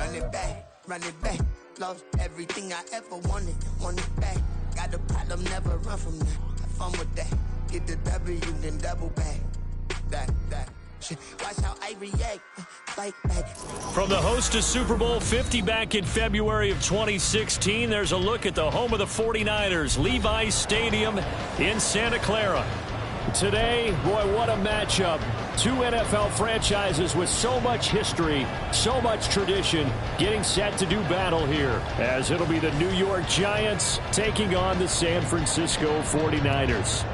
run it back. Lost everything I ever wanted it back. Got a problem, never run from that. Have fun with that. Get the W, then double back. That. Watch how I react. Fight back. From the host to Super Bowl 50 back in February of 2016, there's a look at the home of the 49ers, Levi's Stadium in Santa Clara. Today, boy, what a matchup. Two NFL franchises with so much history, so much tradition, getting set to do battle here, as it'll be the New York Giants taking on the San Francisco 49ers.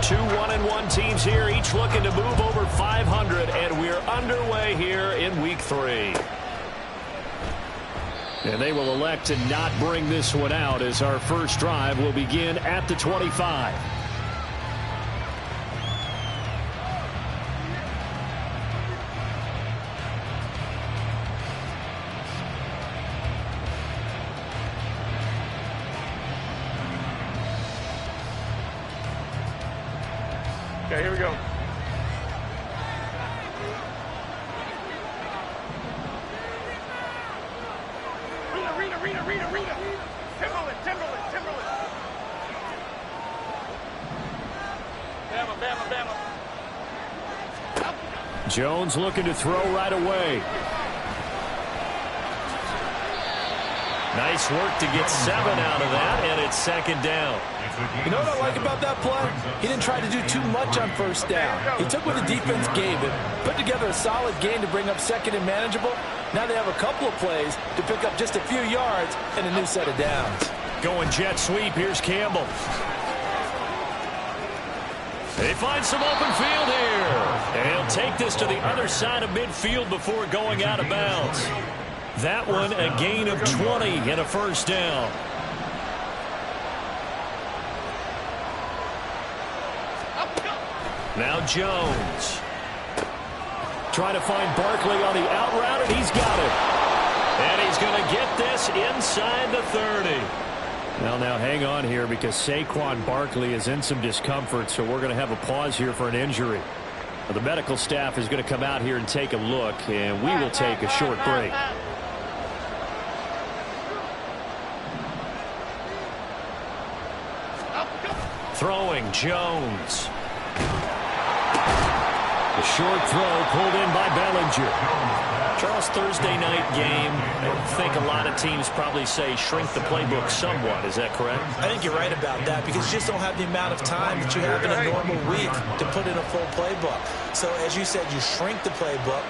Two 1-1 teams here, each looking to move over 500, and we're underway here in Week 3. And they will elect to not bring this one out as our first drive will begin at the 25. Okay, here we go. Rita. Timberland. Bama. Jones looking to throw right away. Nice work to get 7 out of that, and it's second down. You know what I like about that play? He didn't try to do too much on first down. He took what the defense gave him, put together a solid game to bring up second and manageable. Now they have a couple of plays to pick up just a few yards and a new set of downs. Going jet sweep. Here's Campbell. They find some open field here. And he'll take this to the other side of midfield before going out of bounds. That one a gain of 20 and a first down. Now Jones. Trying to find Barkley on the out route, and he's got it. And he's going to get this inside the 30. Now hang on here because Saquon Barkley is in some discomfort, so we're going to have a pause here for an injury. The medical staff is going to come out here and take a look, and we will take a short break. Throwing Jones. The short throw pulled in by Bellinger. Charles, Thursday night game, I think a lot of teams probably say shrink the playbook somewhat. Is that correct? I think you're right about that because you just don't have the amount of time that you have in a normal week to put in a full playbook. So as you said, you shrink the playbook,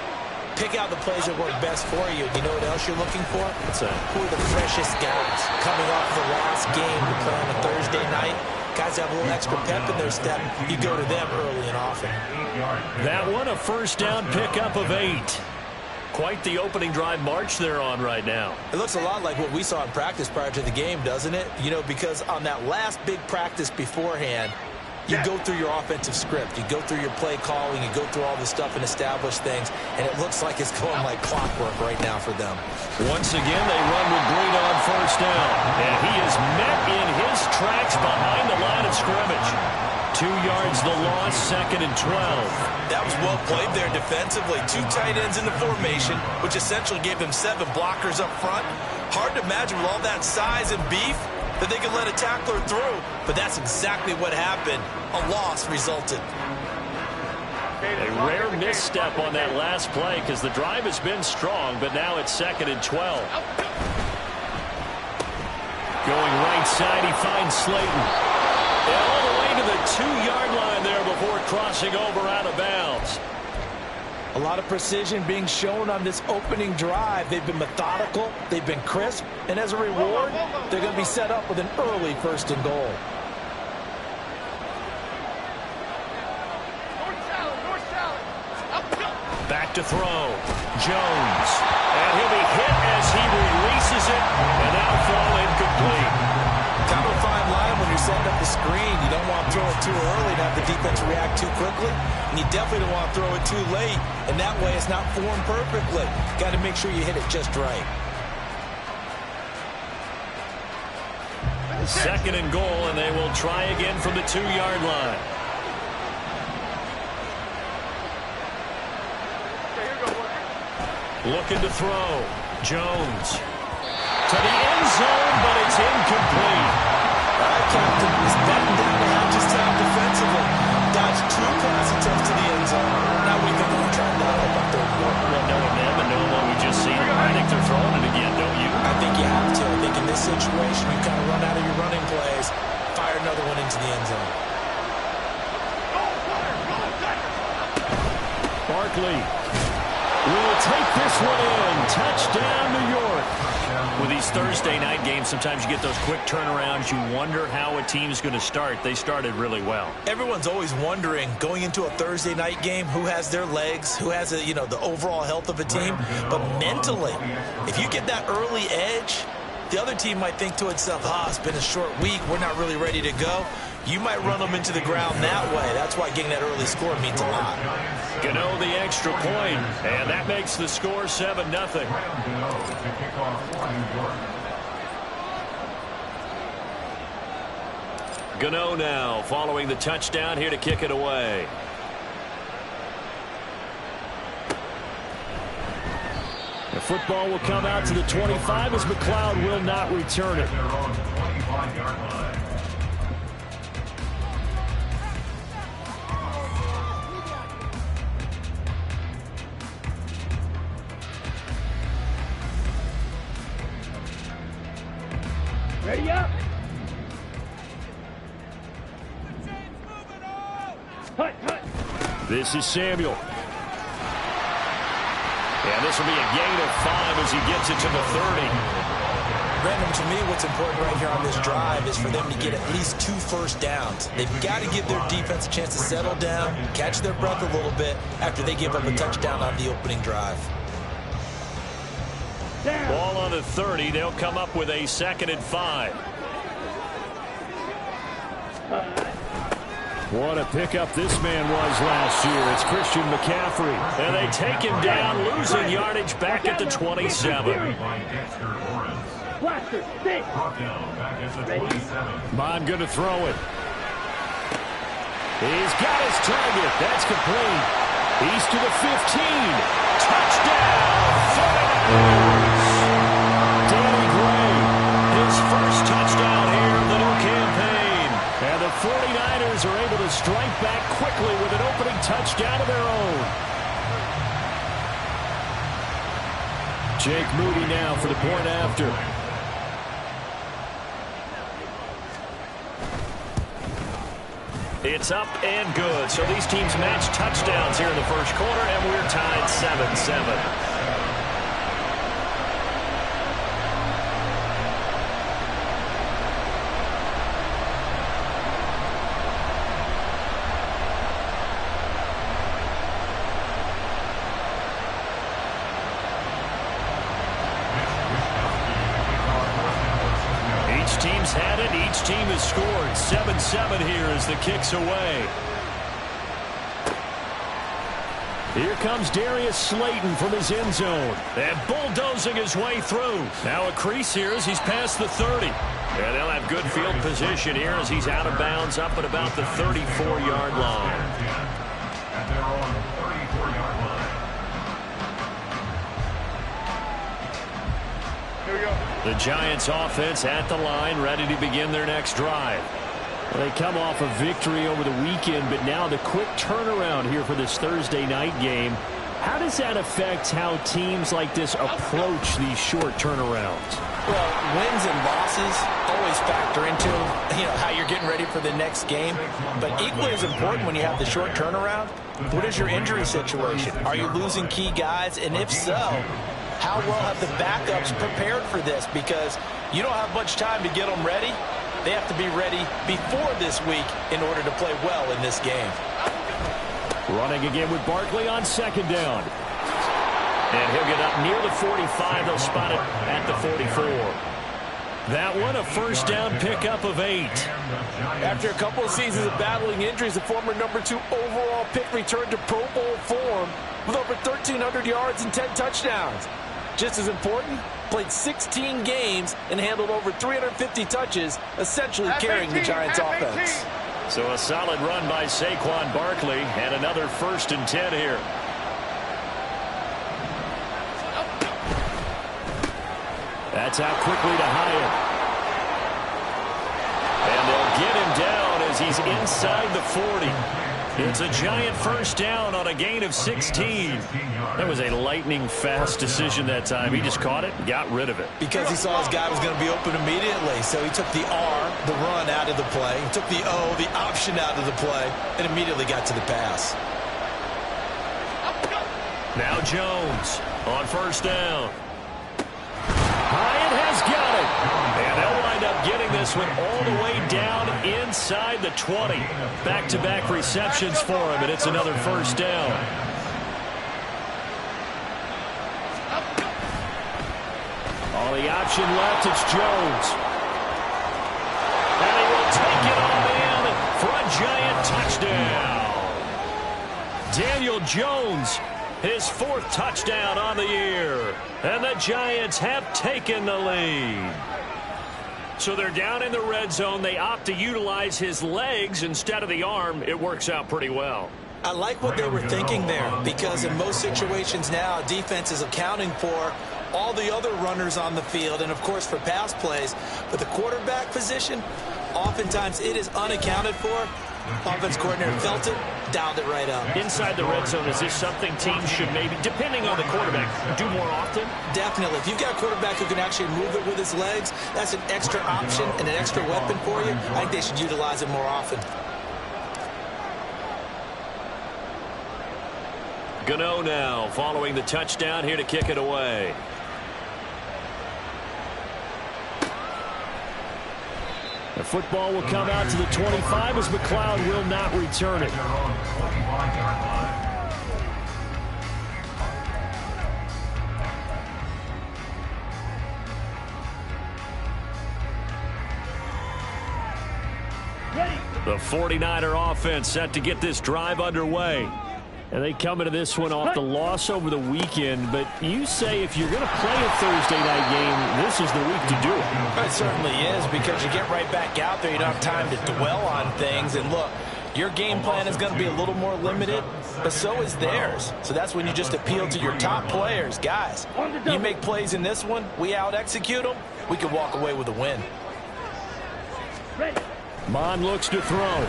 pick out the plays that work best for you. You know what else you're looking for? What's that? Who are the freshest guys coming off the last game to play on a Thursday night? Guys have a little extra pep in their step. You go to them early and often. That one a first down pickup of 8. Quite the opening drive march they're on right now. It looks a lot like what we saw in practice prior to the game, doesn't it? You know, because on that last big practice beforehand, you go through your offensive script. You go through your play calling. You go through all the stuff and establish things. And it looks like it's going like clockwork right now for them. Once again, they run with Green on first down. And he is met in his tracks behind the line of scrimmage. 2 yards the loss, second and 12. That was well played there defensively. 2 tight ends in the formation, which essentially gave them 7 blockers up front. Hard to imagine with all that size and beef that they could let a tackler through. But that's exactly what happened. A loss resulted. A rare misstep on that last play because the drive has been strong, but now it's second and 12. Going right side, he finds Slayton. And all the way to the 2-yard line there before crossing over out of bounds. A lot of precision being shown on this opening drive. They've been methodical, they've been crisp, and as a reward, they're going to be set up with an early first and goal. Back to throw. Jones. And he'll be hit as he releases it, and that'll fall incomplete. Kind of a fine line when you're setting up the screen. You don't want to throw it too early and have the defense react too quickly. And you definitely don't want to throw it too late. And that way it's not formed perfectly. Got to make sure you hit it just right. 2nd and goal, and they will try again from the 2-yard line. Looking to throw. Jones to the end zone, but it's incomplete. All right, Captain. He's buttoned down the hatches down defensively. Dodged 2 pass attempts to the end zone. Now we think we're trying to dial up on 3rd and 4. Well, knowing them and knowing what we just seen, I think they're throwing it again, don't you? I think you have to. I think in this situation, you kind of run out of your running plays, fire another one into the end zone. Barkley will take this one in. Touchdown, New York. With these Thursday night games, sometimes you get those quick turnarounds. You wonder how a team's going to start. They started really well. Everyone's always wondering, going into a Thursday night game, who has their legs, who has the overall health of a team. But mentally, if you get that early edge, the other team might think to itself, it's been a short week, we're not really ready to go. You might run them into the ground that way. That's why getting that early score means a lot. Gano the extra point, and that makes the score 7-0. Gano now following the touchdown here to kick it away. The football will come out to the 25 as McLeod will not return it. Ready up. This is Samuel. And this will be a gain of 5 as he gets it to the 30. Brandon, to me, what's important right here on this drive is for them to get at least 2 first downs. They've got to give their defense a chance to settle down, catch their breath a little bit after they give up a touchdown on the opening drive. Ball on the 30. They'll come up with a 2nd and 5. What a pickup this man was last year. It's Christian McCaffrey. And they take him down, losing yardage back at the 27. Bond going to throw it. He's got his target. That's complete. He's to the 15. Touchdown! Danny Gray, his first touchdown here in the new campaign. And the 49ers are able to strike back quickly with an opening touchdown of their own. Jake Moody now for the point after. It's up and good. So these teams match touchdowns here in the first quarter, and we're tied 7-7. Team's had it. Each team has scored. 7-7 here as the kick's away. Here comes Darius Slayton from his end zone. And bulldozing his way through. Now a crease here as he's past the 30. And they'll have good field position here as he's out of bounds up at about the 34-yard line. And they're on the 34-yard line. Here we go. The Giants offense at the line, ready to begin their next drive. Well, they come off a victory over the weekend, but now the quick turnaround here for this Thursday night game. How does that affect how teams like this approach these short turnarounds? Well, wins and losses always factor into how you're getting ready for the next game. But equally as important when you have the short turnaround, what is your injury situation? Are you losing key guys? And if so, how well have the backups prepared for this? Because you don't have much time to get them ready. They have to be ready before this week in order to play well in this game. Running again with Barkley on 2nd down. And he'll get up near the 45. They'll spot it at the 44. That one, a first down pickup of 8. After a couple of seasons of battling injuries, the former #2 overall pick returned to Pro Bowl form with over 1,300 yards and 10 touchdowns. Just as important, played 16 games and handled over 350 touches, essentially carrying the Giants offense. So a solid run by Saquon Barkley and another 1st and 10 here. That's out quickly to Hyatt. And they'll get him down as he's inside the 40. It's a Giant 1st down on a gain of 16. That was a lightning-fast decision that time. He just caught it and got rid of it. Because he saw his guy was going to be open immediately. So he took the R, the run, out of the play. He took the O, the option, out of the play, and immediately got to the pass. Now Jones on 1st down. Hyatt has got it. And they'll wind up getting this one all the way down inside the 20. Back-to-back receptions for him, and it's another 1st down. All the option left, it's Jones. And he will take it on in for a Giant touchdown. Daniel Jones, his 4th touchdown on the year. And the Giants have taken the lead. So they're down in the red zone. They opt to utilize his legs instead of the arm. It works out pretty well. I like what they were thinking there, because in most situations now, defense is accounting for all the other runners on the field and, of course, for pass plays. But the quarterback position, oftentimes it is unaccounted for. Offense coordinator felt it, dialed it right up. Inside the red zone, is this something teams should maybe, depending on the quarterback, do more often? Definitely. If you've got a quarterback who can actually move it with his legs, that's an extra option and an extra weapon for you. I think they should utilize it more often. Gano now following the touchdown here to kick it away. The football will come out to the 25 as McLeod will not return it. The 49er offense set to get this drive underway. And they come into this one off the loss over the weekend. But you say if you're going to play a Thursday night game, this is the week to do it. It certainly is, because you get right back out there. You don't have time to dwell on things. And look, your game plan is going to be a little more limited, but so is theirs. So that's when you just appeal to your top players. Guys, you make plays in this one, we out-execute them, we can walk away with a win. Mond looks to throw.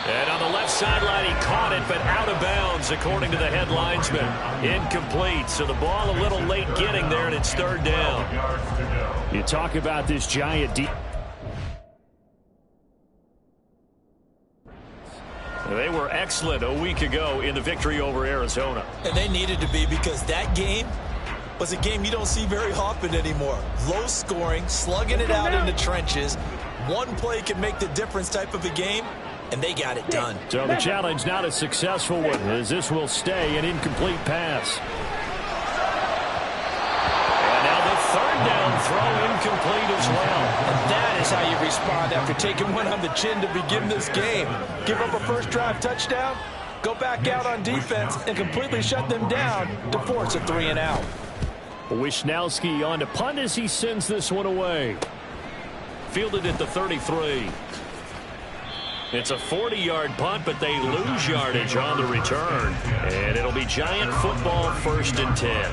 And on the left sideline, he caught it, but out of bounds, according to the head linesman. Incomplete, so the ball a little late getting there, and it's 3rd down. You talk about this Giant deep. They were excellent a week ago in the victory over Arizona. And they needed to be, because that game was a game you don't see very often anymore. Low scoring, slugging it out in the trenches. One play can make the difference type of a game. And they got it done. So the challenge not a successful one, as this will stay an incomplete pass. And now the 3rd down throw incomplete as well. And that is how you respond after taking one on the chin to begin this game. Give up a first drive touchdown, go back out on defense, and completely shut them down to force a 3-and-out. Wisnowski on to punt as he sends this one away. Fielded at the 33. It's a 40-yard punt, but they lose yardage on the return. And it'll be Giant football 1st and 10.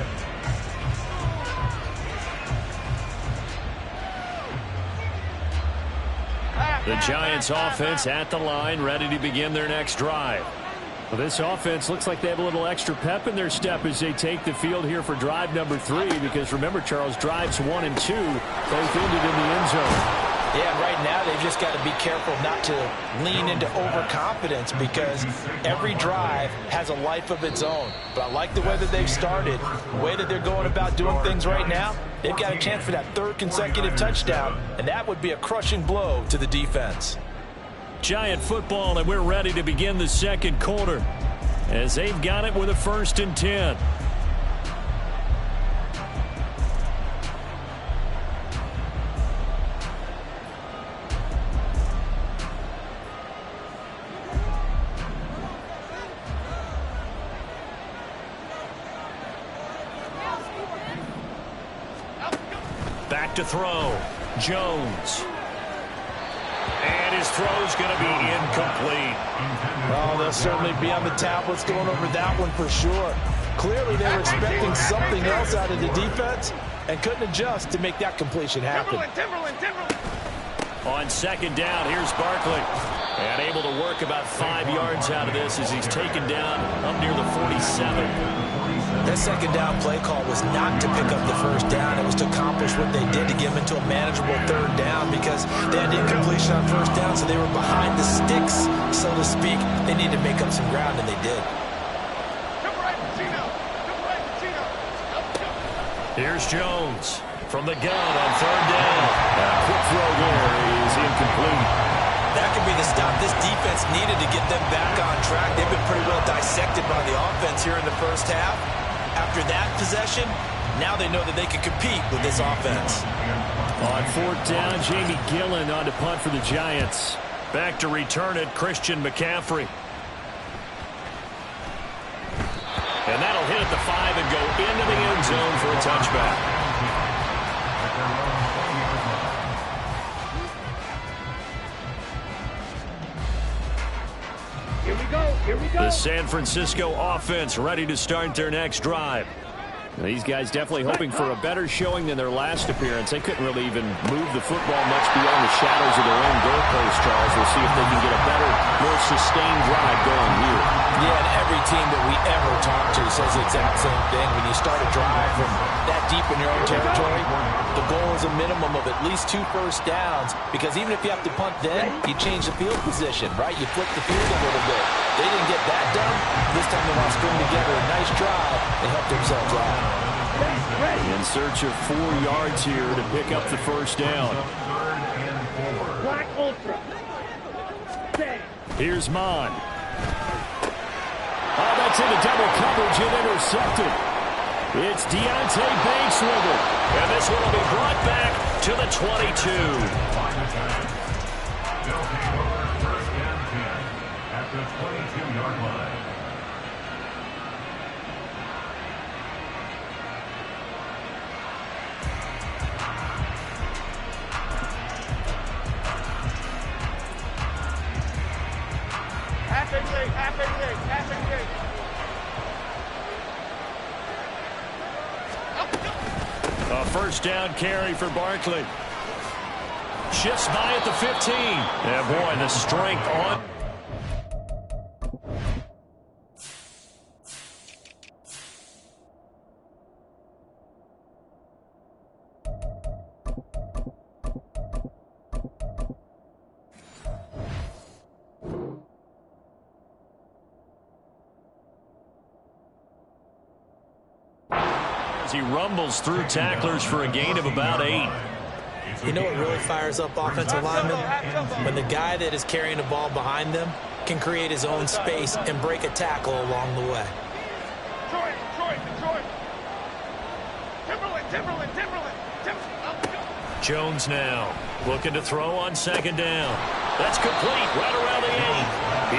The Giants offense at the line, ready to begin their next drive. Well, this offense looks like they have a little extra pep in their step as they take the field here for drive number 3. Because remember, Charles, drives 1 and 2 both ended in the end zone. Yeah, right now they've just got to be careful not to lean into overconfidence, because every drive has a life of its own. But I like the way that they've started, the way that they're going about doing things right now. They've got a chance for that 3rd consecutive touchdown, and that would be a crushing blow to the defense. Giant football, and we're ready to begin the 2nd quarter as they've got it with a 1st and 10. Back to throw. Jones. And his throw's going to be incomplete. Oh, they'll certainly be on the tablets going over that one for sure. Clearly, they were expecting something else out of the defense and couldn't adjust to make that completion happen. Timberland. On second down, here's Barkley. And able to work about 5 yards out of this as he's taken down up near the 47. That second down play call was not to pick up the first down. It was to accomplish what they did to get them into a manageable third down because they had incompletion on first down, so they were behind the sticks, so to speak. They needed to make up some ground, and they did. Here's Jones from the gun on third down. A quick throw there is incomplete. That could be the stop this defense needed to get them back on track. They've been pretty well dissected by the offense here in the first half. After that possession, now they know that they can compete with this offense. On fourth down, Jamie Gillen on to punt for the Giants. Back to return it, Christian McCaffrey. And that'll hit at the 5 and go into the end zone for a touchback. Here we go. The San Francisco offense ready to start their next drive. These guys definitely hoping for a better showing than their last appearance. They couldn't really even move the football much beyond the shadows of their own goalpost, Charles. We'll see if they can get a better, more sustained drive going here. Yeah, and every team that we ever talk to says the exact same thing. When you start a drive from that deep in your own territory, the goal is a minimum of at least 2 first downs, because even if you have to punt then, you change the field position, right? You flip the field a little bit. They didn't get that done. This time they want to string together a nice drive and help themselves out. In search of 4 yards here to pick up the first down. Black Ultra. Here's Mon. Oh, that's into double coverage and intercepted. It's Deonte Banks with it. And this one will be brought back to the 22. At the 22-yard line. A first down carry for Barkley. Shifts by at the 15. And boy, the strength on. He rumbles through tacklers for a gain of about 8. You know what really fires up offensive linemen? When the guy that is carrying the ball behind them can create his own space and break a tackle along the way. Timberland. Jones now looking to throw on second down. That's complete right around the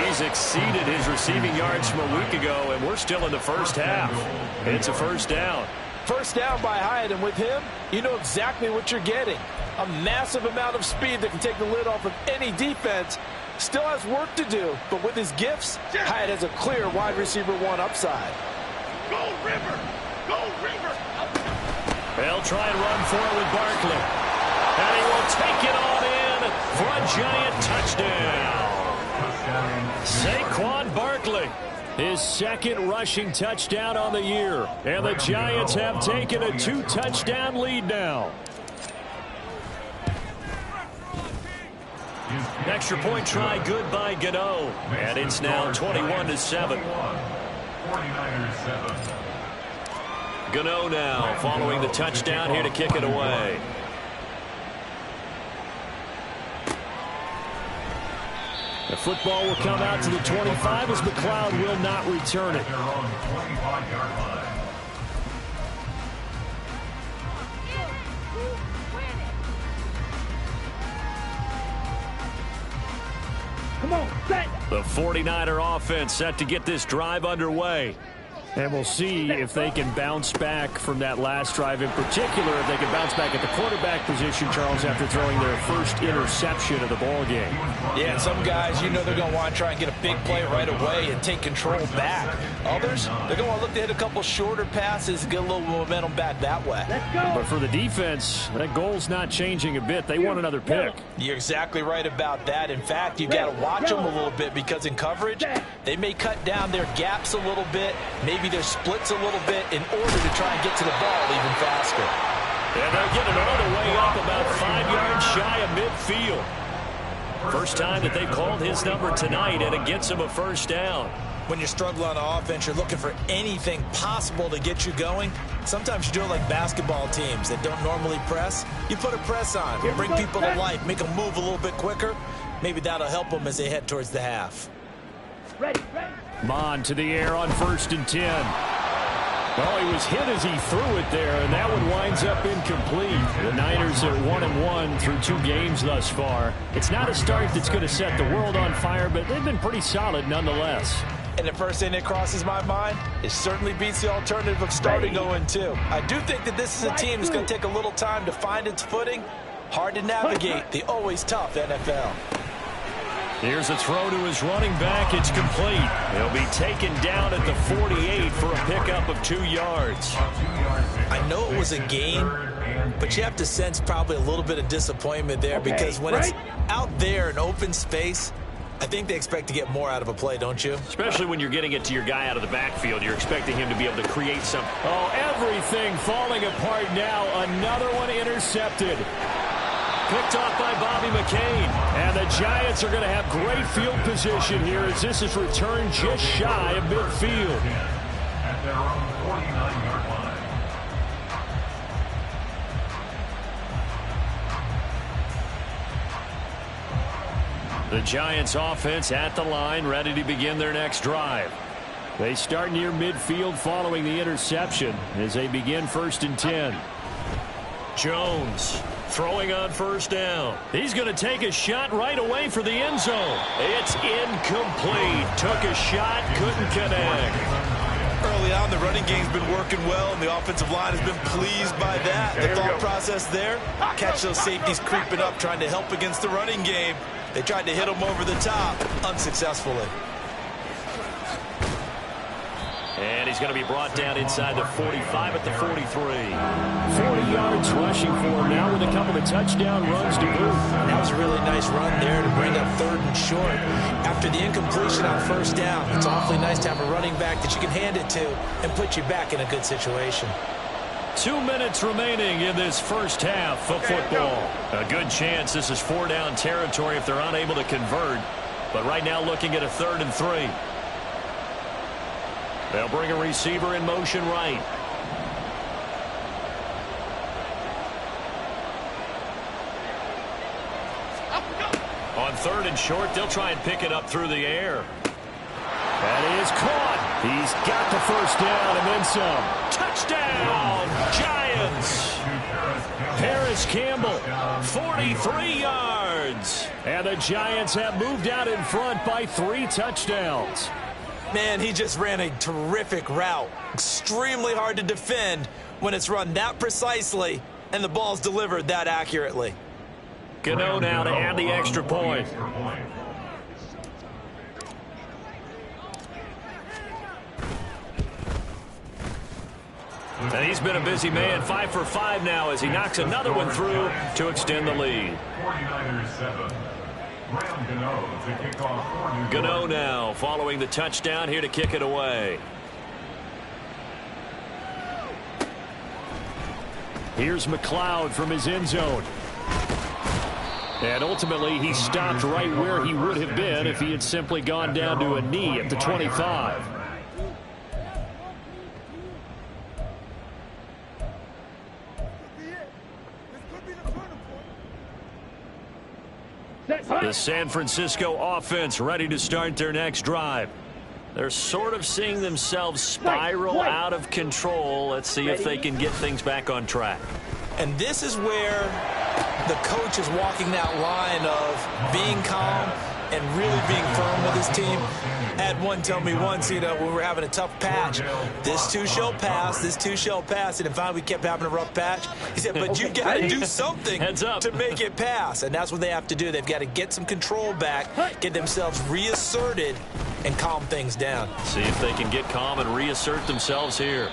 8. He's exceeded his receiving yards from a week ago, and we're still in the first half. It's a first down. First down by Hyatt, and with him, you know exactly what you're getting. A massive amount of speed that can take the lid off of any defense. Still has work to do, but with his gifts, Hyatt has a clear wide receiver 1 upside. Go River! They'll try and run for it with Barkley. And he will take it on in for a Giant touchdown. Saquon Barkley. His second rushing touchdown on the year. And the Giants have taken a 2-touchdown lead now. Extra point try good by Gano. And it's now 21-7. 49ers 7. Gano now following the touchdown here to kick it away. The football will come out to the 25 as McLeod will not return it. They're on the 25-yard line. Come on, set. The 49er offense set to get this drive underway. And we'll see if they can bounce back from that last drive, in particular, if they can bounce back at the quarterback position, Charles, after throwing their first interception of the ball game. Yeah, and some guys, you know they're going to want to try and get a big play right away and take control back. Others, they're going to want to look to hit a couple shorter passes and get a little momentum back that way. Let's go. But for the defense, that goal's not changing a bit. They want another pick. You're exactly right about that. In fact, you got to watch them a little bit because in coverage, they may cut down their gaps a little bit, maybe their splits a little bit in order to try and get to the ball even faster. And they're getting all the way up about 5 yards shy of midfield. First time that they've called his number tonight, and it gets him a first down. When you're struggling on offense, you're looking for anything possible to get you going. Sometimes you do it like basketball teams that don't normally press. You put a press on, bring people to life, make them move a little bit quicker. Maybe that'll help them as they head towards the half. Ready. Mon to the air on 1st and 10. Well, he was hit as he threw it there, and that one winds up incomplete. The Niners are 1-1 through 2 games thus far. It's not a start that's going to set the world on fire, but they've been pretty solid nonetheless. And the first thing that crosses my mind, it certainly beats the alternative of starting 0-2. I do think that this is a team that's going to take a little time to find its footing. Hard to navigate the always tough NFL. Here's a throw to his running back. It's complete. He'll be taken down at the 48 for a pickup of 2 yards. I know it was a gain, but you have to sense probably a little bit of disappointment there because when it's out there in open space, I think they expect to get more out of a play, don't you? Especially when you're getting it to your guy out of the backfield. You're expecting him to be able to create something. Oh, everything falling apart now. Another one intercepted. Picked off by Bobby McCain. And the Giants are going to have great field position here as this is returned just shy of midfield. At their own 49-yard line. The Giants offense at the line, ready to begin their next drive. They start near midfield following the interception as they begin 1st and 10. Jones throwing on 1st down. He's going to take a shot right away for the end zone. It's incomplete. Took a shot, couldn't connect. Early on, the running game's been working well, and the offensive line has been pleased by that. The thought process there, catch those safeties creeping up, trying to help against the running game. They tried to hit them over the top, unsuccessfully. And he's going to be brought down inside the 45 at the 43. 40 yards rushing for him now with a couple of touchdown runs to boot. That was a really nice run there to bring up 3rd and short. After the incompletion on 1st down, it's awfully nice to have a running back that you can hand it to and put you back in a good situation. 2 minutes remaining in this first half of football. A good chance this is 4-down territory if they're unable to convert. But right now looking at a 3rd and 3. They'll bring a receiver in motion right. On 3rd and short, they'll try and pick it up through the air. That is caught. He's got the 1st down and then some. Touchdown, Giants. Paris Campbell, 43 yards. And the Giants have moved out in front by 3 touchdowns. Man, he just ran a terrific route. Extremely hard to defend when it's run that precisely and the ball's delivered that accurately. Gano now to add the extra point. And he's been a busy man, 5 for 5 now as he knocks another one through to extend the lead. 49ers 7. Graham Gano to kick off. Gano now following the touchdown here to kick it away. Here's McLeod from his end zone. And ultimately he stopped right where he would have been if he had simply gone down to a knee at the 25. The San Francisco offense ready to start their next drive. They're sort of seeing themselves spiral out of control. Let's see if they can get things back on track. And this is where the coach is walking that line of being calm, and really being firm with his team. I had one tell me once, when we were having a tough patch, this too shall pass, this too shall pass. And finally we kept having a rough patch. He said, but you got to do something to make it pass. And that's what they have to do. They've got to get some control back, get themselves reasserted, and calm things down. See if they can get calm and reassert themselves here.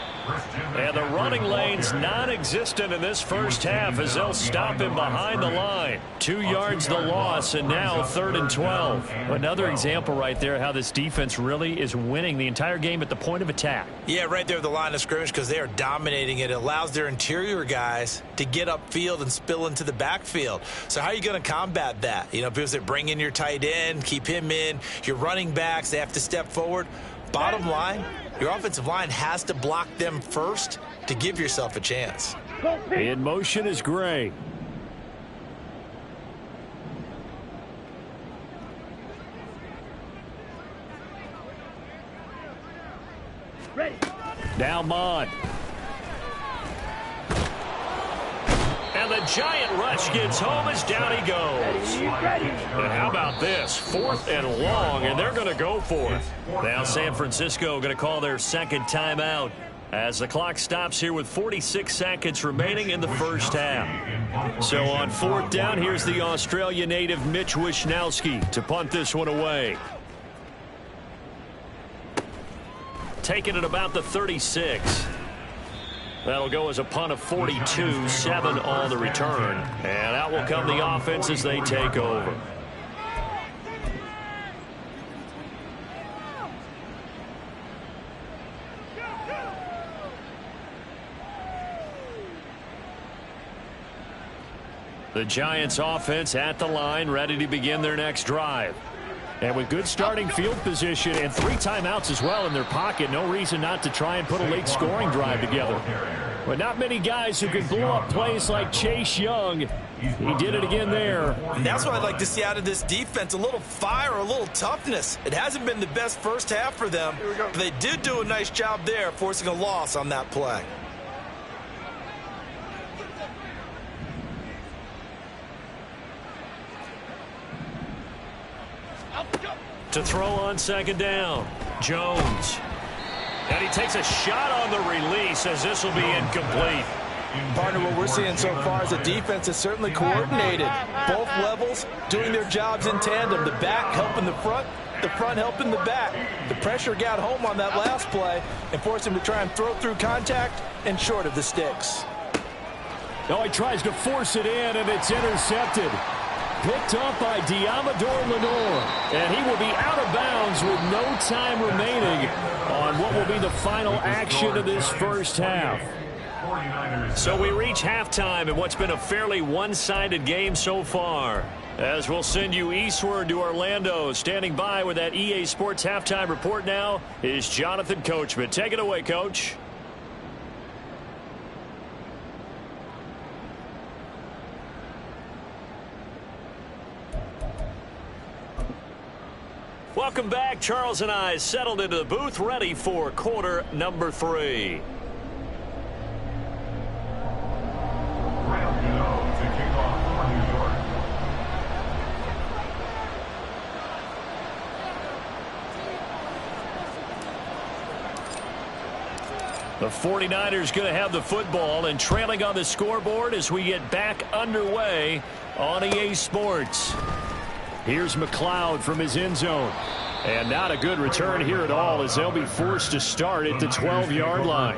And the running lane's non-existent in this first half as they'll stop him behind the line. 2 yards the loss, and now 3rd and 12. Another example right there how this defense really is winning the entire game at the point of attack. Yeah, right there at the line of scrimmage because they are dominating it. It allows their interior guys to get upfield and spill into the backfield. So how are you going to combat that? Because they bring in your tight end, keep him in. Your running backs, they have to step forward. Bottom line, your offensive line has to block them first to give yourself a chance. In motion is Gray. Ready. Now Mond. And the giant rush gets home as down he goes. Ready. And how about this? 4th and long, and they're going to go for it. Now San Francisco going to call their second timeout as the clock stops here with 46 seconds remaining in the first half. So on 4th down, here's the Australia native Mitch Wishnowsky to punt this one away. Taking it about the 36. That'll go as a punt of 42, 7 on the return. And out will come the offense as they take over. The Giants offense at the line, ready to begin their next drive. And with good starting field position and 3 timeouts as well in their pocket, no reason not to try and put a late scoring drive together. But not many guys who can blow up plays like Chase Young. He did it again there. And that's what I'd like to see out of this defense, a little fire, a little toughness. It hasn't been the best first half for them, but they did do a nice job there forcing a loss on that play. To throw on second down, Jones. And he takes a shot on the release as this will be incomplete. Partner, what we're seeing so far is the defense is certainly coordinated. Both levels doing their jobs in tandem. The back helping the front helping the back. The pressure got home on that last play and forced him to try and throw through contact and short of the sticks. Oh, he tries to force it in, and it's intercepted. Picked off by Diamador Lenore, and he will be out of bounds with no time remaining on what will be the final action of this first half. So we reach halftime in what's been a fairly one-sided game so far. As we'll send you eastward to Orlando. Standing by with that EA Sports halftime report now is Jonathan Coachman. Take it away, Coach. Welcome back. Charles and I settled into the booth, ready for quarter number 3. The 49ers going to have the football and trailing on the scoreboard as we get back underway on EA Sports. Here's McLeod from his end zone. And not a good return here at all as they'll be forced to start at the 12-yard line.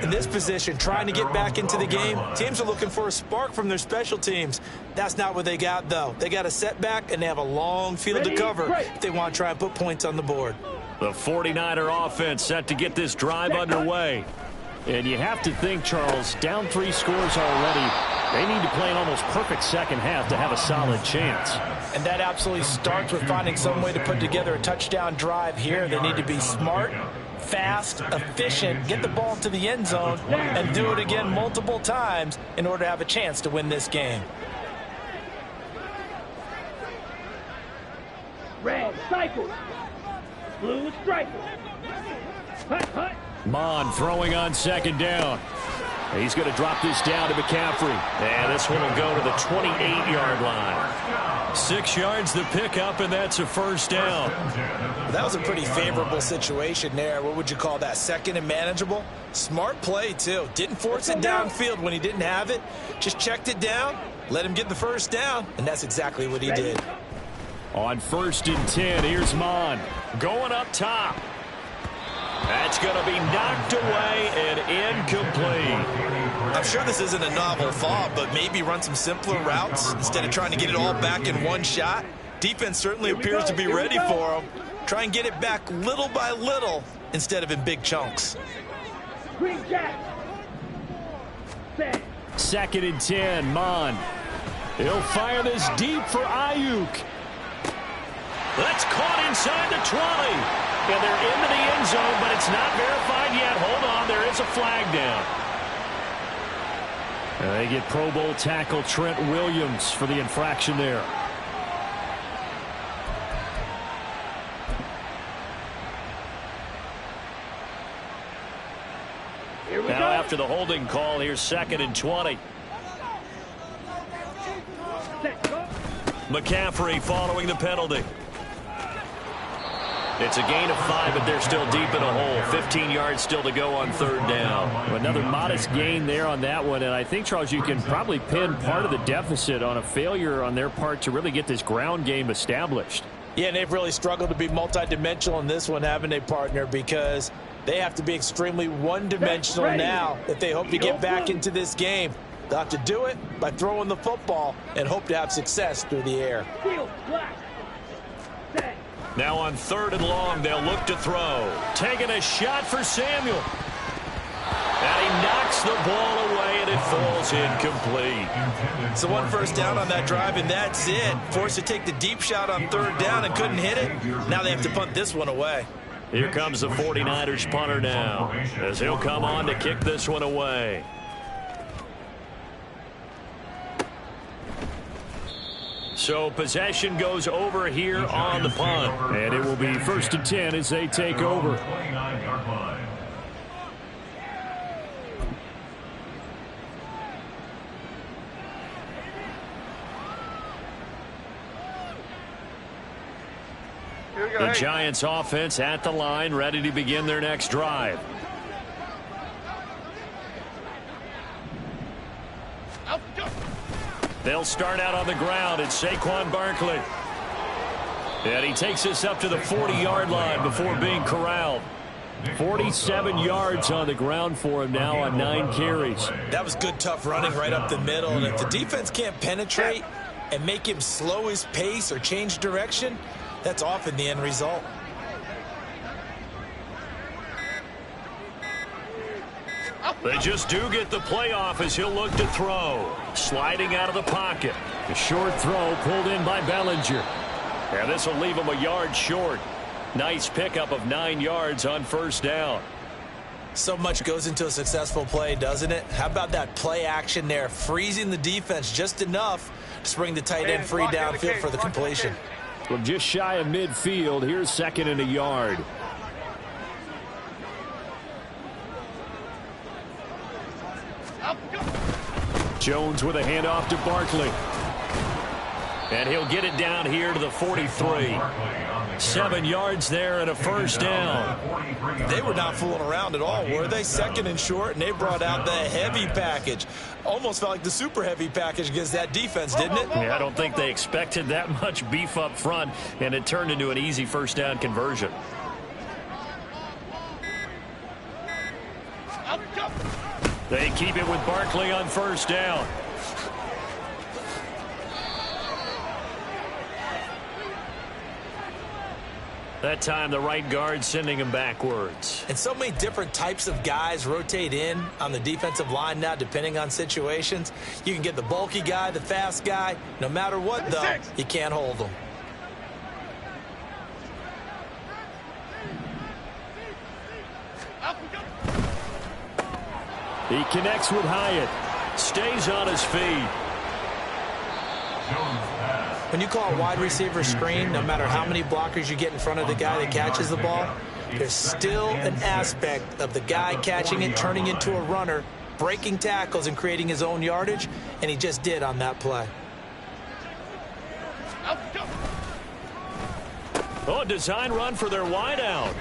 In this position, trying to get back into the game, teams are looking for a spark from their special teams. That's not what they got, though. They got a setback, and they have a long field to cover if they want to try and put points on the board. The 49er offense set to get this drive underway. And you have to think, Charles, down 3 scores already. They need to play an almost perfect second half to have a solid chance. And that absolutely starts with finding some way to put together a touchdown drive here. They need to be smart, fast, efficient, get the ball to the end zone, and do it again multiple times in order to have a chance to win this game. Red, cycle. Blue, striker. Hut, hut. Mond throwing on second down. He's going to drop this down to McCaffrey. And this one will go to the 28-yard line. 6 yards the pickup, and that's a first down. That was a pretty favorable situation there. What would you call that? Second and manageable? Smart play, too. Didn't force it downfield when he didn't have it. Just checked it down, let him get the first down, and that's exactly what he did. On 1st and 10, here's Mon. Going up top. That's going to be knocked away and incomplete. I'm sure this isn't a novel thought, but maybe run some simpler routes instead of trying to get it all back in one shot. Defense certainly appears to be ready for him. Try and get it back little by little instead of in big chunks. Green Jack. 2nd and 10, Mon. He'll fire this deep for Ayuk. That's caught inside the 20. And they're into the end zone, but it's not verified yet. Hold on, there is a flag down. And they get Pro Bowl tackle Trent Williams for the infraction there. Now after the holding call, here's 2nd and 20. McCaffrey following the penalty. It's a gain of 5, but they're still deep in a hole. 15 yards still to go on 3rd down. Another modest gain there on that one, and I think, Charles, you can probably pin part of the deficit on a failure on their part to really get this ground game established. Yeah, and they've really struggled to be multidimensional in this one, haven't they, partner? Because they have to be extremely one-dimensional now if they hope to get back into this game. They'll have to do it by throwing the football and hope to have success through the air. Now on 3rd and long, they'll look to throw. Taking a shot for Samuel. And he knocks the ball away, and it falls incomplete. So 1 first down on that drive, and that's it. Forced to take the deep shot on 3rd down and couldn't hit it. Now they have to punt this one away. Here comes the 49ers punter now, as he'll come on to kick this one away. So possession goes over here on the punt. And it will be 1st and 10 as they take over. The Giants offense at the line, ready to begin their next drive. They'll start out on the ground. It's Saquon Barkley. And he takes us up to the 40-yard line before being corralled. 47 yards on the ground for him now on 9 carries. That was good, tough running right up the middle. And if the defense can't penetrate and make him slow his pace or change direction, that's often the end result. They just do get the playoff as he'll look to throw. Sliding out of the pocket. The short throw pulled in by Bellinger. And this will leave him a yard short. Nice pickup of 9 yards on 1st down. So much goes into a successful play, doesn't it? How about that play action there? Freezing the defense just enough to bring the tight end free downfield for the completion. Well, just shy of midfield. Here's 2nd and a yard. Jones with a handoff to Barkley. And he'll get it down here to the 43. 7 yards there and a 1st down. They were not fooling around at all, were they? 2nd and short, and they brought out the heavy package. Almost felt like the super heavy package against that defense, didn't it? Yeah, I don't think they expected that much beef up front, and it turned into an easy 1st down conversion. They keep it with Barkley on 1st down. That time, the right guard sending him backwards. And so many different types of guys rotate in on the defensive line now, depending on situations. You can get the bulky guy, the fast guy. No matter what, though, you can't hold them. He connects with Hyatt. Stays on his feet. When you call a wide receiver screen, no matter how many blockers you get in front of the guy that catches the ball, there's still an aspect of the guy catching it, turning into a runner, breaking tackles and creating his own yardage, and he just did on that play. Oh, design run for their wideout.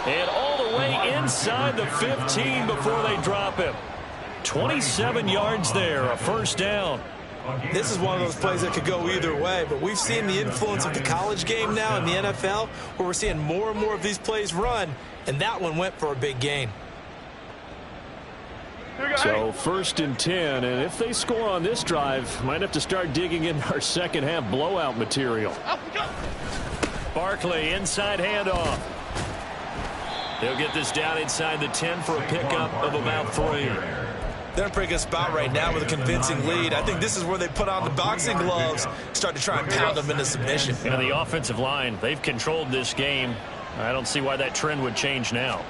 And all the way inside the 15 before they drop him. 27 yards there, a first down. This is one of those plays that could go either way, but we've seen the influence of the college game now in the NFL, where we're seeing more and more of these plays run, and that one went for a big gain. So 1st and 10, and if they score on this drive, might have to start digging in our second half blowout material. Barkley, inside handoff. They'll get this down inside the 10 for a pickup of about 3. They're in a pretty good spot right now with a convincing lead. I think this is where they put on the boxing gloves, start to try and pound them into submission. And the offensive line, they've controlled this game. I don't see why that trend would change now.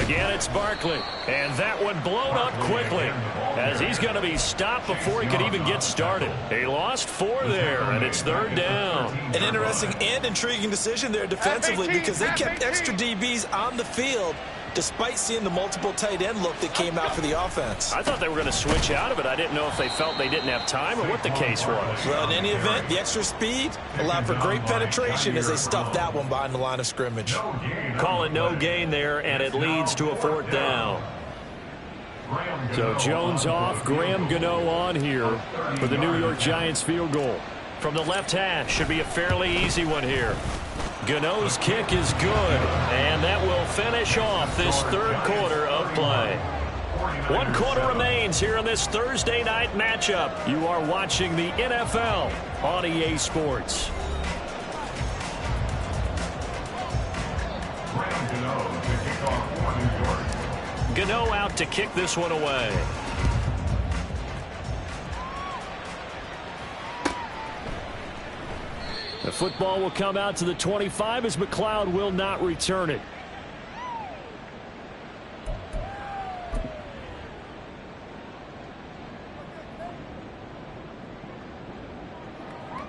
Again, it's Barkley. And that one blown up quickly as he's going to be stopped before he could even get started. They lost 4 there, and it's 3rd down. An interesting and intriguing decision there defensively because they kept extra DBs on the field despite seeing the multiple tight end look that came out for the offense. I thought they were going to switch out of it. I didn't know if they felt they didn't have time or what the case was. Well, in any event, the extra speed allowed for great penetration as they stuffed that one behind the line of scrimmage. Call it no gain there, and it leads to a 4th down. So Jones off, Graham Gano on here for the New York Giants field goal. From the left hash, should be a fairly easy one here. Gano's kick is good, and that will finish off this 3rd quarter of play. 1 quarter remains here in this Thursday night matchup. You are watching the NFL on EA Sports. Gano out to kick this one away. The football will come out to the 25 as McLeod will not return it.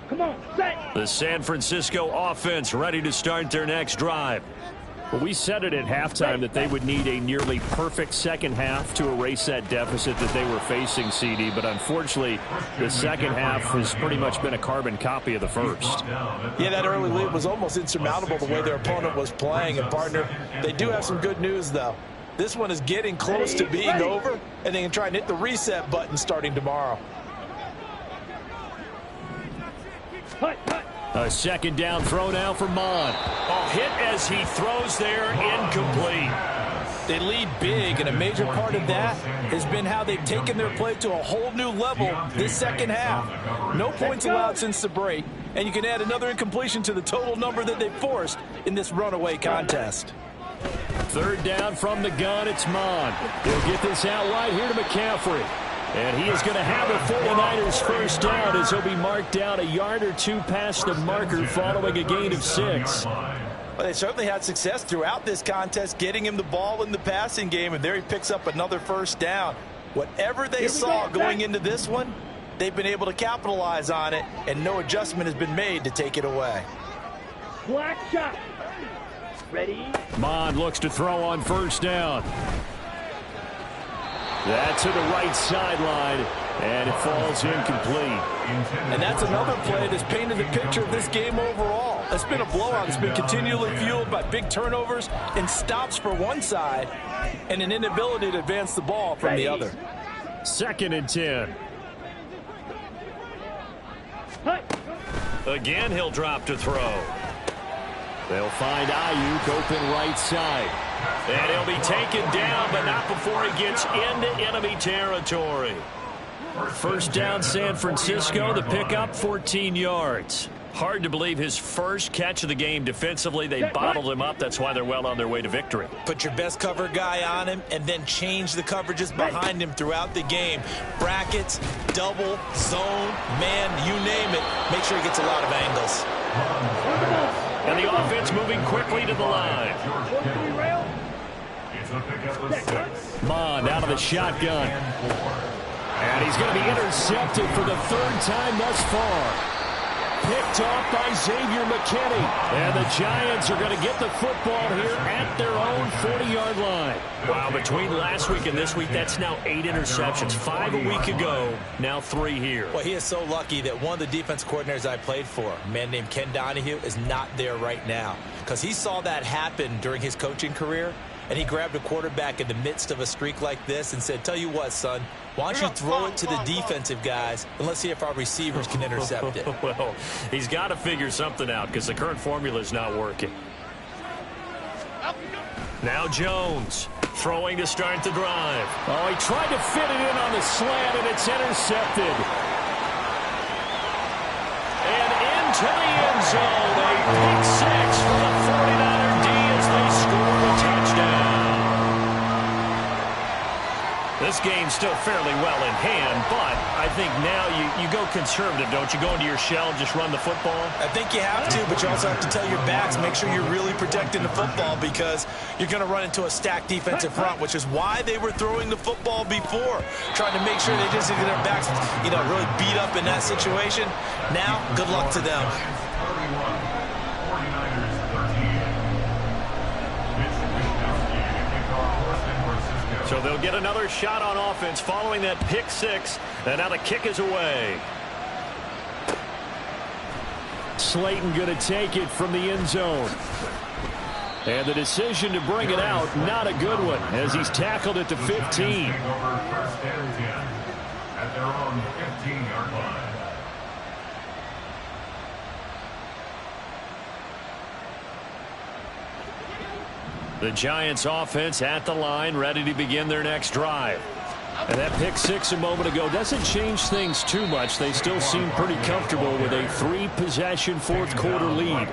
Come on, set. The San Francisco offense ready to start their next drive. Well, we said it at halftime that they would need a nearly perfect second half to erase that deficit that they were facing, CD. But unfortunately, the second half has pretty much been a carbon copy of the first. Yeah, that early lead was almost insurmountable the way their opponent was playing. And, partner, they do have some good news, though. This one is getting close to being over, and they can try and hit the reset button starting tomorrow. A second down throw now for Mond. Oh, hit as he throws there, incomplete. They lead big, and a major part of that has been how they've taken their play to a whole new level this second half. No points allowed since the break, and you can add another incompletion to the total number that they forced in this runaway contest. 3rd down from the gun, it's Mond. He'll get this out wide here to McCaffrey. And he is going to have the 49ers first down as he'll be marked down a yard or 2 past the marker following a gain of 6. Well, they certainly had success throughout this contest getting him the ball in the passing game, and there he picks up another first down. Whatever they saw going into this one, they've been able to capitalize on it, and no adjustment has been made to take it away. Black shot. Ready? Mond looks to throw on first down. That's to the right sideline, and it falls incomplete. And that's another play that's painted the picture of this game overall. It's been a blowout. It's been continually fueled by big turnovers and stops for one side and an inability to advance the ball from the other. 2nd and 10. Again, he'll drop to throw. They'll find Ayuk open right side. And he'll be taken down, but not before he gets into enemy territory. First down, San Francisco. The pickup, 14 yards. Hard to believe his first catch of the game defensively. They bottled him up. That's why they're well on their way to victory. Put your best cover guy on him and then change the coverages behind him throughout the game. Brackets, double, zone, man, you name it. Make sure he gets a lot of angles. And the offense moving quickly to the line. Mond out of the shotgun. And he's going to be intercepted for the 3rd time thus far. picked off by Xavier McKinney. And the Giants are going to get the football here at their own 40-yard line. Wow, between last week and this week, that's now 8 interceptions. 5 a week ago, now 3 here. Well, he is so lucky that one of the defense coordinators I played for, a man named Ken Donahue, is not there right now. Because he saw that happen during his coaching career, and he grabbed a quarterback in the midst of a streak like this and said, tell you what, son, why don't you throw it to the defensive guys, and let's see if our receivers can intercept it. Well, he's got to figure something out because the current formula is not working. Now Jones throwing to start the drive. Oh, he tried to fit it in on the slant, and it's intercepted. And into the end zone, a pick 6 for the 49er D as they score a touchdown. This game's still fairly well in hand, but I think now you go conservative, don't you? Go into your shell and just run the football? I think you have to, but you also have to tell your backs, make sure you're really protecting the football because you're going to run into a stacked defensive front, which is why they were throwing the football before, trying to make sure they just get their backs, really beat up in that situation. Now, good luck to them. So they'll get another shot on offense following that pick 6, and now the kick is away. Slayton going to take it from the end zone. And the decision to bring it out, not a good one, as he's tackled at the 15. First and 10 at their own 15-yard line. The Giants offense at the line, ready to begin their next drive. And that pick 6 a moment ago doesn't change things too much. They still seem pretty comfortable with a 3-possession fourth-quarter lead.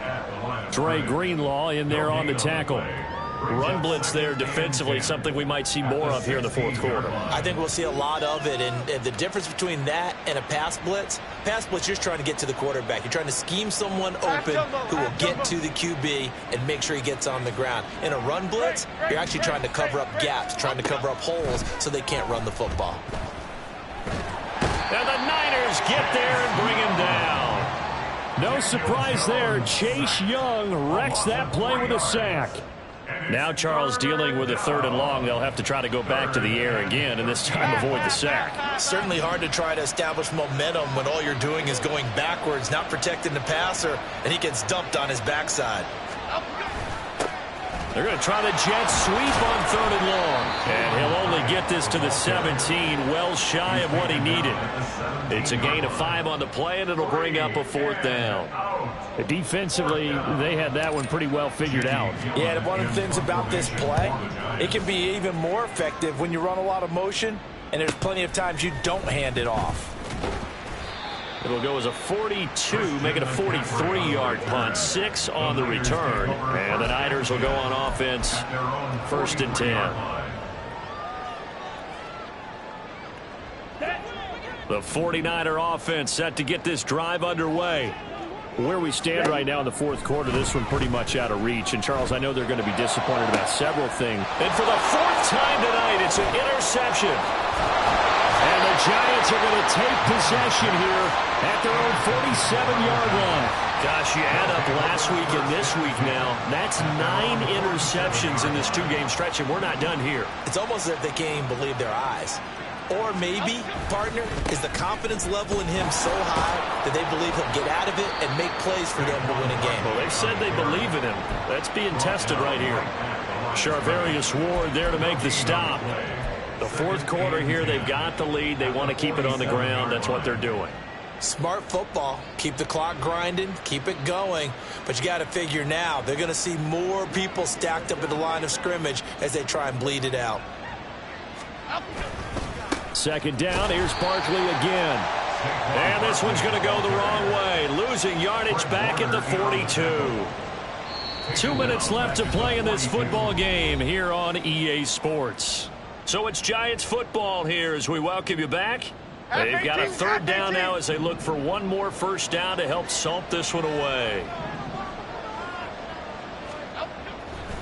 Dre Greenlaw in there on the tackle. Run blitz there defensively, something we might see more of here in the fourth quarter. I think we'll see a lot of it, and the difference between that and a pass blitz, you're just trying to get to the quarterback. You're trying to scheme someone open who will get to the QB and make sure he gets on the ground. In a run blitz, you're actually trying to cover up gaps, trying to cover up holes so they can't run the football. And the Niners get there and bring him down. No surprise there. Chase Young wrecks that play with a sack. Now Charles dealing with a 3rd and long. They'll have to try to go back to the air again, and this time avoid the sack. Certainly hard to try to establish momentum when all you're doing is going backwards, not protecting the passer, and he gets dumped on his backside. They're going to try the jet sweep on 3rd and long. And he'll only get this to the 17, well shy of what he needed. It's a gain of 5 on the play, and it'll bring up a 4th down. Defensively, they had that one pretty well figured out. Yeah, and one of the things about this play, it can be even more effective when you run a lot of motion, and there's plenty of times you don't hand it off. It'll go as a 42, make it a 43-yard punt. 6 on the return. And the Niners will go on offense, 1st and 10. The 49er offense set to get this drive underway. Where we stand right now in the fourth quarter, this one pretty much out of reach. And, Charles, I know they're going to be disappointed about several things. And for the 4th time tonight, it's an interception. And the Giants are going to take possession here at their own 47-yard line. Gosh, you add up last week and this week now, that's 9 interceptions in this 2-game stretch, and we're not done here. It's almost as if they can't even believe their eyes. Or maybe, partner, is the confidence level in him so high that they believe he'll get out of it and make plays for them to win a game. Well, they've said they believe in him. That's being tested right here. Charvarius Ward there to make the stop. The fourth quarter here, they've got the lead. They want to keep it on the ground. That's what they're doing. Smart football. Keep the clock grinding. Keep it going. But you got to figure now, they're going to see more people stacked up at the line of scrimmage as they try and bleed it out. 2nd down. Here's Barkley again. And this one's going to go the wrong way. Losing yardage back at the 42. 2 minutes left to play in this football game here on EA Sports. So it's Giants football here as we welcome you back. They've got a 3rd down now as they look for one more 1st down to help salt this one away.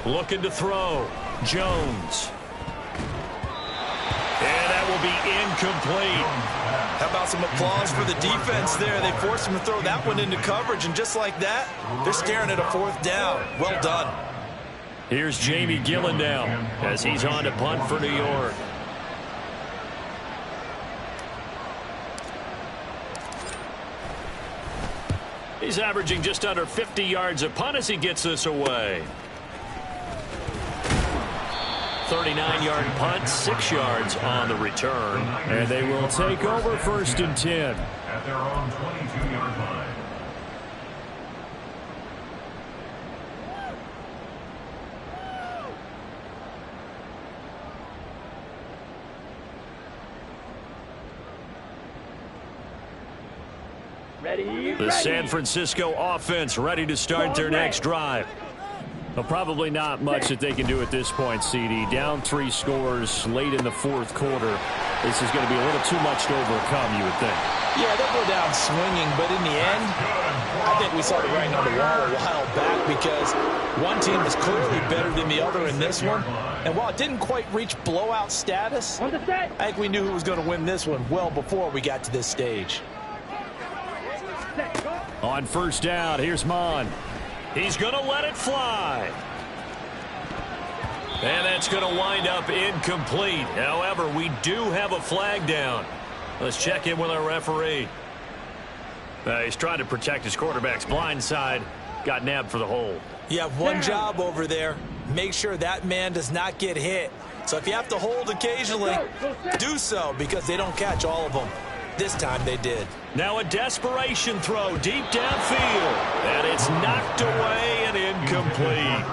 Looking to throw. Jones. And that will be incomplete. How about some applause for the defense there? They forced him to throw that one into coverage, and just like that, they're staring at a 4th down. Well done. Here's Jamie Gillen now as he's on to punt for New York. He's averaging just under 50 yards a punt as he gets this away. 39-yard punt, 6 yards on the return. And they will take over 1st and 10. At their own 22-yard line. Ready? The San Francisco offense ready to start their next drive. Well, probably not much that they can do at this point, CD. Down 3 scores late in the 4th quarter. This is going to be a little too much to overcome, you would think. Yeah, they'll go down swinging, but in the end, I think we saw the writing on the wall a while back because one team is clearly better than the other in this one. And while it didn't quite reach blowout status, I think we knew who was going to win this one well before we got to this stage. On 1st down, here's Mon. He's going to let it fly. And that's going to wind up incomplete. However, we do have a flag down. Let's check in with our referee. He's trying to protect his quarterback's blind side. Got nabbed for the hold. You have one job over there. Make sure that man does not get hit. So if you have to hold occasionally, do so because they don't catch all of them. This time they did. Now a desperation throw deep downfield. And it's knocked away and incomplete.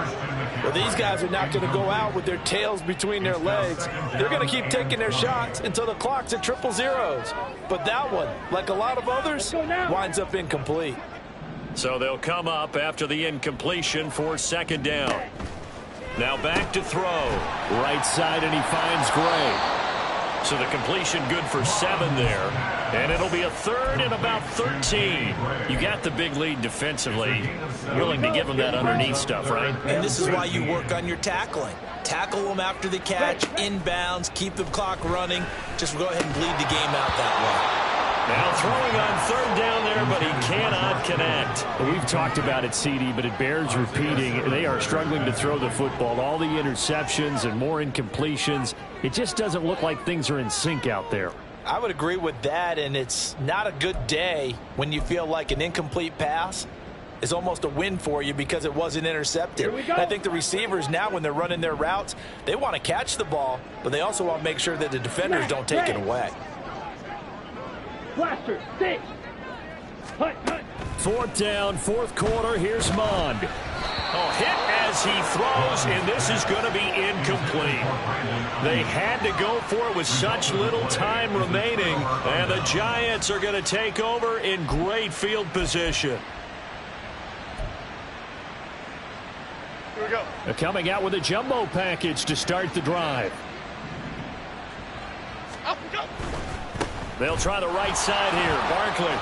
Well, these guys are not going to go out with their tails between their legs. They're going to keep taking their shots until the clock's at 000. But that one, like a lot of others, winds up incomplete. So they'll come up after the incompletion for 2nd down. Now back to throw. Right side, and he finds Gray. So the completion good for 7 there. And it'll be a 3rd and about 13. You got the big lead defensively. Willing to give them that underneath stuff, right? And this is why you work on your tackling. Tackle them after the catch, inbounds, keep the clock running. Just go ahead and bleed the game out that way. Now throwing on 3rd down there, but he cannot connect. We've talked about it, CD, but it bears repeating. They are struggling to throw the football. All the interceptions and more incompletions. It just doesn't look like things are in sync out there. I would agree with that, and it's not a good day when you feel like an incomplete pass is almost a win for you because it wasn't intercepted. I think the receivers now, when they're running their routes, they want to catch the ball, but they also want to make sure that the defenders don't take it away. Blaster, stay. Hut. 4th down, 4th quarter. Here's Mond. Hit as he throws, and this is going to be incomplete. They had to go for it with such little time remaining, and the Giants are going to take over in great field position. Here we go. They're coming out with a jumbo package to start the drive. Up we go. They'll try the right side here. Barkley.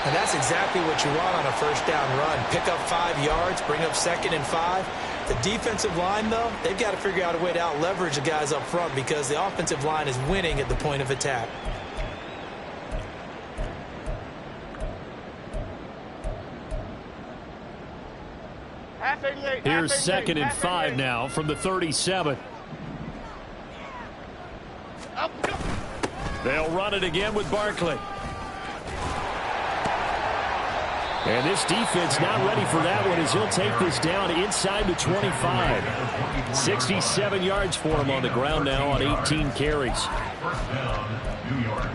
And that's exactly what you want on a 1st down run. Pick up 5 yards, bring up 2nd and 5. The defensive line, though, they've got to figure out a way to out-leverage the guys up front because the offensive line is winning at the point of attack. Here's 2nd and 5 now from the 37. They'll run it again with Barkley. And this defense not ready for that one as he'll take this down inside the 25. 67 yards for him on the ground now on 18 carries. 1st down, New York.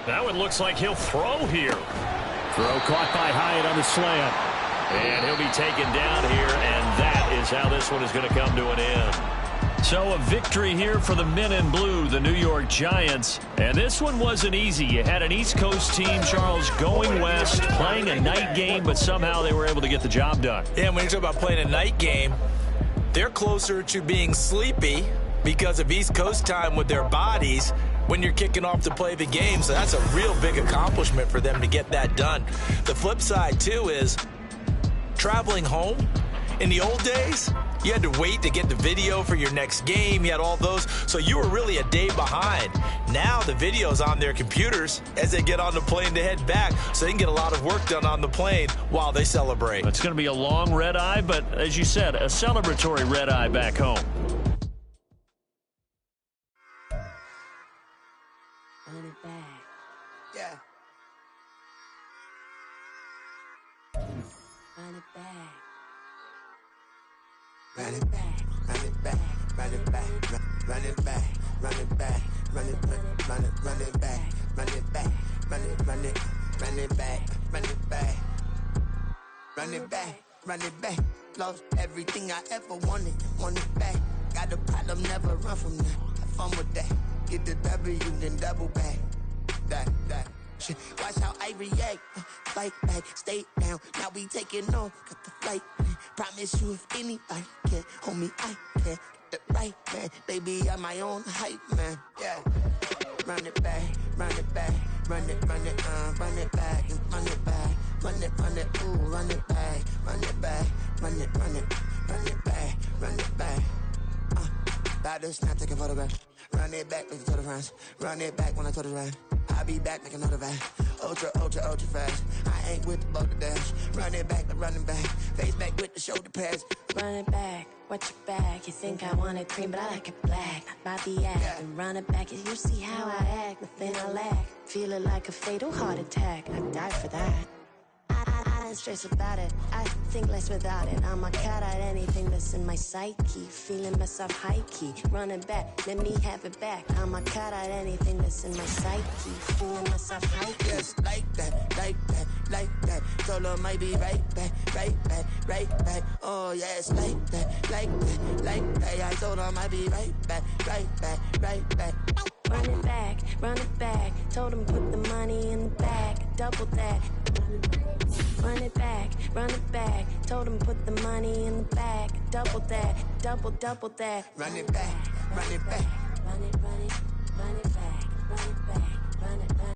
That one looks like he'll throw here. Throw caught by Hyatt on the slant. And he'll be taken down here, and that is how this one is going to come to an end. So a victory here for the men in blue, the New York Giants. And this one wasn't easy. You had an East Coast team, Charles, going west, playing a night game, but somehow they were able to get the job done. Yeah, when you talk about playing a night game, they're closer to being sleepy because of East Coast time with their bodies when you're kicking off to play the game. So that's a real big accomplishment for them to get that done. The flip side, too, is traveling home. In the old days, you had to wait to get the video for your next game. You had all those, so you were really a day behind. Now the video's on their computers as they get on the plane to head back, so they can get a lot of work done on the plane while they celebrate. It's going to be a long red eye, but as you said, a celebratory red eye back home. Run it back. Yeah. Run it back. Run it back, run it back, run it back, run it back, run it back, run it back, run it back, run it back, run it back, run it back, run it back, run it back. Lost everything I ever wanted it back. Got a problem, never run from that. Have fun with that. Get the W, then double back. That. Shit. Watch how I react. Fight back, stay down. Now we taking on. Got the flight. Promise you if anybody can, homie, I can. Get the right man. Baby, I'm my own hype man. Yeah. Run it back, run it back, run it back, and run it back, ooh, run it back, run it back, run it back, run it back. About to snap, take a photograph. Run it back, make it to the runs. Run it back when I told it right. I'll be back, make another back. Ultra fast. I ain't with the boat to dash. Run it back, but running back. Face back with the shoulder pads. Run it back, watch your back. You think I want it cream, but I like it black. Not by the act, Yeah. and run it back. You see how I act, nothing I lack. Feel it like a fatal heart attack. I'd die for that. I don't stress about it. I think less without it. I'm a cat at anything that's in my psyche. Feeling myself high key. Run it back, let me have it back. I'm a cat at anything that's in my psyche. Feeling myself high key. Yes, like that, like that, like that. Told her might be right back, right back, right back. Oh yes, like that, like that, like that. I told her might be right back, right back, right back. Run it back, run it back. Told him put the money in the bag, double that. Run it back, run it back. Told him put the money in the bag, double that, double that. Run it back, run it back. Run it back, run it back, run it back, run it back.